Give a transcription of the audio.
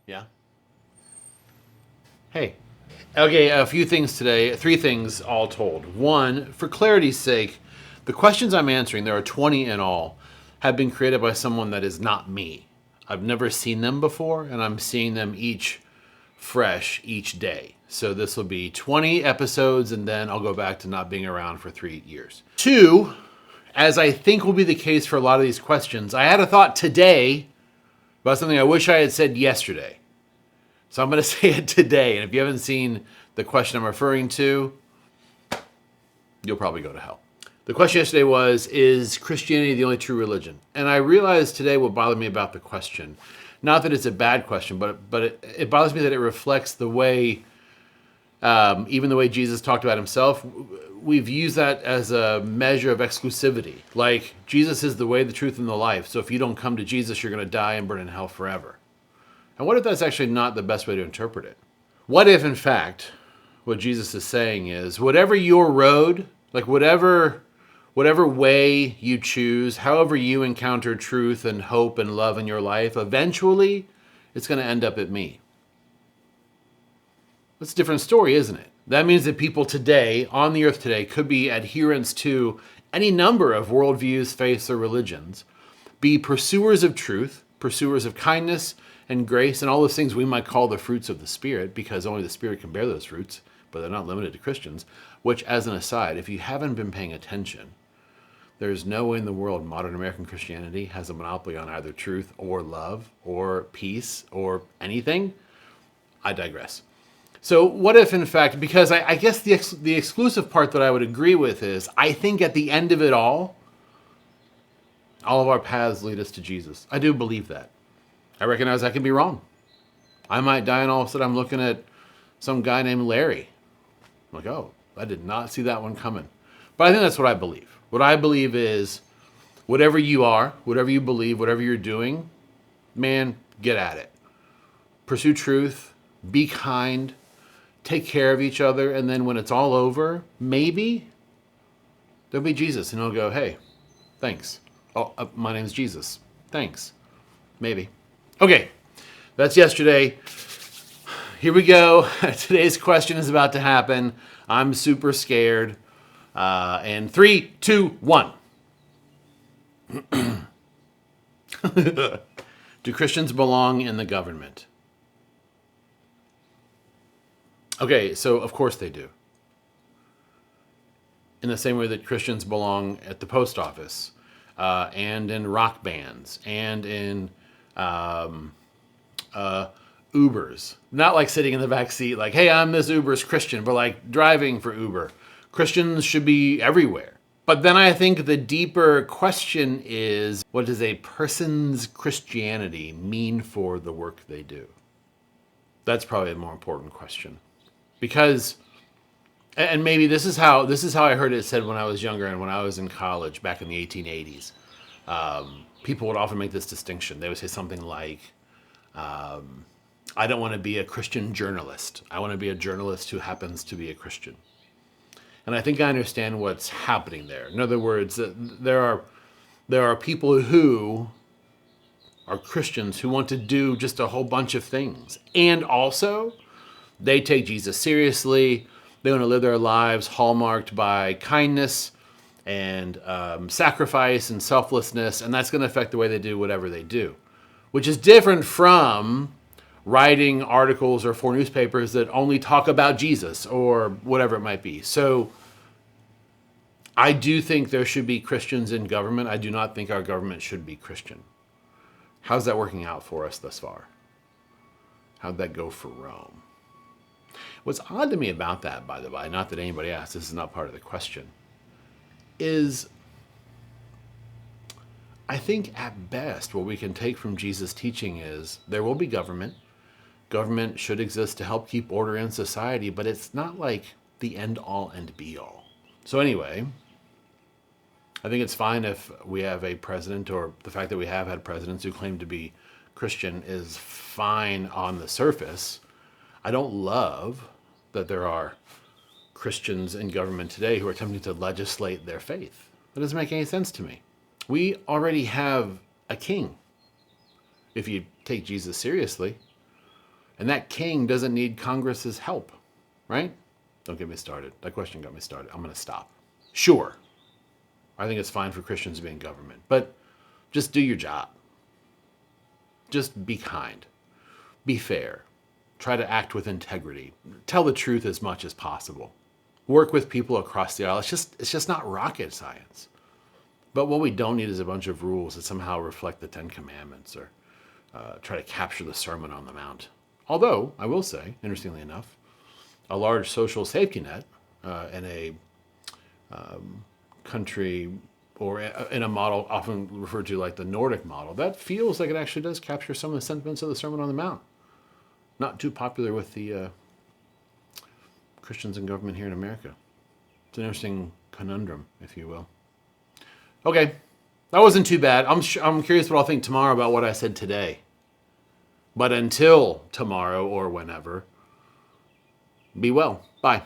Yeah. Hey. Okay, a few things today. Three things all told. One, for clarity's sake, the questions I'm answering, there are 20 in all, have been created by someone that is not me. I've never seen them before, and I'm seeing them each fresh each day. So this will be 20 episodes, and then I'll go back to not being around for 3 years. Two, as I think will be the case for a lot of these questions, I had a thought today about something I wish I had said yesterday. So I'm going to say it today. And if you haven't seen the question I'm referring to, you'll probably go to hell. The question yesterday was, is Christianity the only true religion? And I realized today what bothered me about the question. Not that it's a bad question, but it bothers me that it reflects the way, even the way Jesus talked about himself. We've used that as a measure of exclusivity. Like, Jesus is the way, the truth, and the life. So if you don't come to Jesus, you're going to die and burn in hell forever. And what if that's actually not the best way to interpret it? What if, in fact, what Jesus is saying is, whatever your road, like whatever way you choose, however you encounter truth and hope and love in your life, eventually it's going to end up at me. That's a different story, isn't it? That means that people today, on the earth today, could be adherents to any number of worldviews, faiths, or religions, be pursuers of truth, pursuers of kindness and grace, and all those things we might call the fruits of the Spirit, because only the Spirit can bear those fruits, but they're not limited to Christians. Which, as an aside, if you haven't been paying attention, there's no way in the world modern American Christianity has a monopoly on either truth or love or peace or anything. I digress. So what if, in fact, because I guess the exclusive part that I would agree with is, I think at the end of it all of our paths lead us to Jesus. I do believe that. I recognize I can be wrong. I might die and all of a sudden I'm looking at some guy named Larry. I'm like, oh, I did not see that one coming. But I think that's what I believe. What I believe is, whatever you are, whatever you believe, whatever you're doing, man, get at it. Pursue truth, be kind, take care of each other, and then when it's all over, maybe there'll be Jesus, and he'll go, hey, thanks. Oh, my name's Jesus. Thanks. Maybe. Okay, that's yesterday. Here we go. Today's question is about to happen. I'm super scared. And 3, 2, 1. Do Christians belong in the government? Okay, so of course they do. In the same way that Christians belong at the post office, and in rock bands, and in Ubers. Not like sitting in the back seat like, hey, I'm this Uber's Christian, but like driving for Uber. Christians should be everywhere. But then I think the deeper question is, what does a person's Christianity mean for the work they do? That's probably a more important question. Because, and maybe this is how I heard it said when I was younger and when I was in college back in the 1880s. People would often make this distinction. They would say something like, I don't want to be a Christian journalist. I want to be a journalist who happens to be a Christian. And I think I understand what's happening there. In other words, there are people who are Christians who want to do just a whole bunch of things. And also, they take Jesus seriously. They want to live their lives hallmarked by kindness and sacrifice and selflessness. And that's going to affect the way they do whatever they do. Which is different from writing articles or for newspapers that only talk about Jesus or whatever it might be. So I do think there should be Christians in government. I do not think our government should be Christian. How's that working out for us thus far? How'd that go for Rome? What's odd to me about that, by the way, not that anybody asked, this is not part of the question, is I think at best what we can take from Jesus' teaching is there will be government. Government should exist to help keep order in society, but it's not like the end all and be all. So anyway, I think it's fine if we have a president, or the fact that we have had presidents who claim to be Christian is fine on the surface. I don't love that there are Christians in government today who are attempting to legislate their faith. That doesn't make any sense to me. We already have a king, if you take Jesus seriously. And that king doesn't need Congress's help, right? Don't get me started. That question got me started. I'm going to stop. Sure, I think it's fine for Christians to be in government, but just do your job. Just be kind. Be fair. Try to act with integrity. Tell the truth as much as possible. Work with people across the aisle. It's just not rocket science. But what we don't need is a bunch of rules that somehow reflect the Ten Commandments or try to capture the Sermon on the Mount. Although, I will say, interestingly enough, a large social safety net in a country or in a model often referred to like the Nordic model, that feels like it actually does capture some of the sentiments of the Sermon on the Mount. Not too popular with the Christians in government here in America. It's an interesting conundrum, if you will. Okay, that wasn't too bad. I'm curious what I'll think tomorrow about what I said today. But until tomorrow or whenever, be well. Bye.